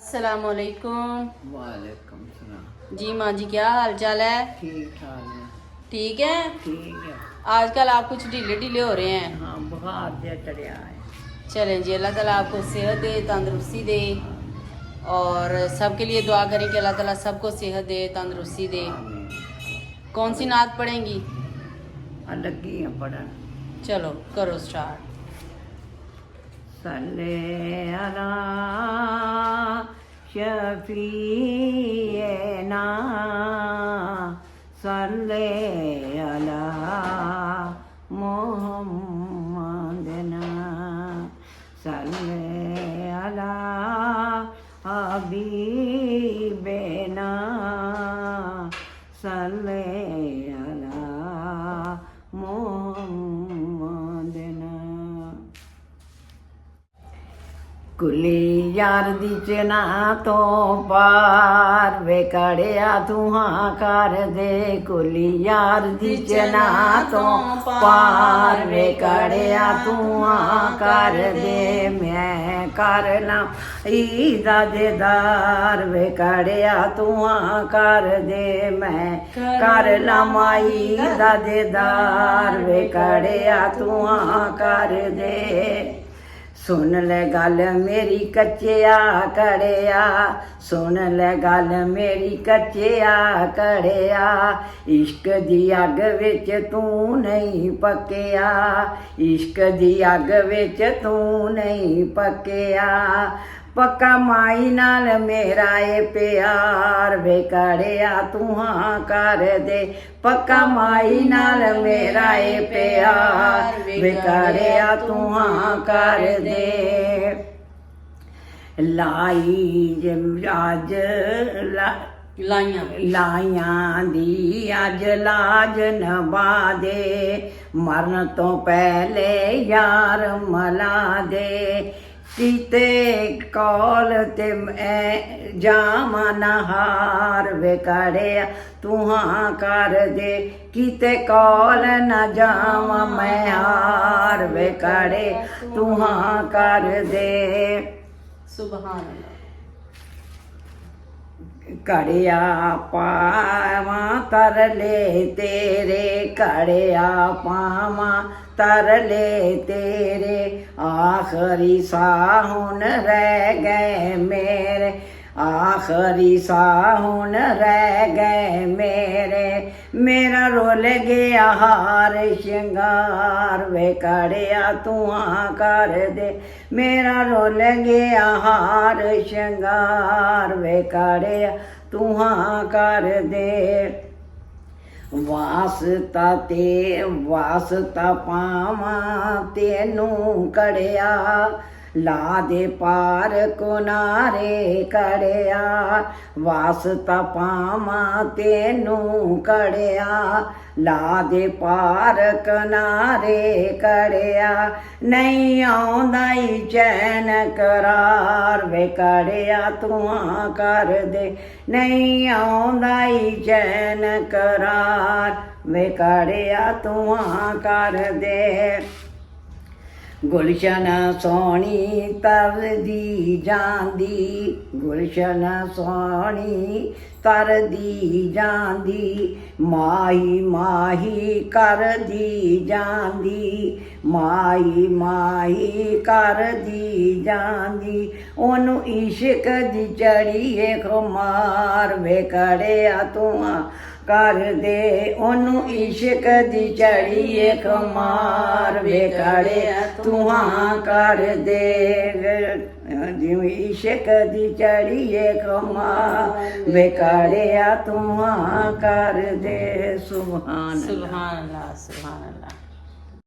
अस्सलामुअलैकुम। वालेकुम सलाम। जी माँ जी, क्या हाल चाल है? ठीक ठाक है। ठीक है। ठीक है। आजकल आप कुछ ढीले ढीले हो रहे हैं। हाँ, बुखार दिया चढ़िया है। चलें जी, अल्लाह ताला आपको सेहत दे, तंदुरुस्ती दे, और सबके लिए दुआ करें कि अल्लाह ताला सबको सेहत दे, तंदुरुस्ती दे। आमीन। कौन सी नात पढ़ेंगी? लगी है पढ़न। चलो करो स्टार्ट। सल्ले अला शफीना, सल्ले अला मुहम्मदना, सल्ले अला हबीबना, सल्ले अला मुहम्मदना। कुली यार दी चना तो पार वे कड़िया तुहां कर दे, कुली यार दी चना तो पार वे कड़िया तुहां कर दे, मैं कर ला ईदा देदार वे कड़िया तुहां कर दे, मैं कर ला माई दा देदार वे कड़िया तुहां कर दे। सुन ले गल मेरी कच्चिया कड़िया, सुन ले गल मेरी कच्चिया कड़िया, इश्क दी अग विच तू नहीं पक्किया, इश्क दी अग विच तू नहीं पक्किया, पक्का माई नाल मेरा ए प्यार वे कड़िया तुहां कर दे, पक्का माई नाल मेरा ए प्यार वे कड़िया तुहां कर दे। लाई अज लाइयां दी अज लाज नभा दे, मरन तो पहले यार मला दे, किते कौल ते मैं जामा नहार वे कड़िया तुहां कर दे, किते कौल न जावा मैं हार वे कड़े तुहां कर दे। सुभान अल्लाह। कड़िया पावा तरले तेरे, कड़िया पावा तरले तेरे, आखरी साहुन रह गए मेरे, आखरी साहुन रह गए मेरे, मेरा रोल गया हार श्रृंगार वे कड़िया तुहां कर दे, मेरा रोल गया हार श्रृंगार वे कड़िया तुहां कर दे। वास्ता ते वास्ता पावा तेनू कड़िया, ला दे पार कुनारे कड़िया, वास्ता पावा तेनू कड़िया, ला दे पार किनारे कड़िया, नहीं आउंदा ई चैन करार वे कड़िया तुहां कर दे, नहीं आउंदा ई चैन करार वे कड़िया तुहां कर दे। गुलशन सोहनी तरदी जांदी, गुलशन सोहनी तरदी जांदी, माही माही करदी जांदी, माही माही करदी जांदी, ओनू इश्क दी चढ़ी खुमार वे कड़िया तुहां कर दे, ओनू इश्क दी चढ़ी खुमार वे कड़िया तुहां कर दे, जिवें इश्क दी चढ़ी खुमार वे कड़िया तुहां कर दे। सुभान सुभान अल्लाह, सुभान अल्लाह।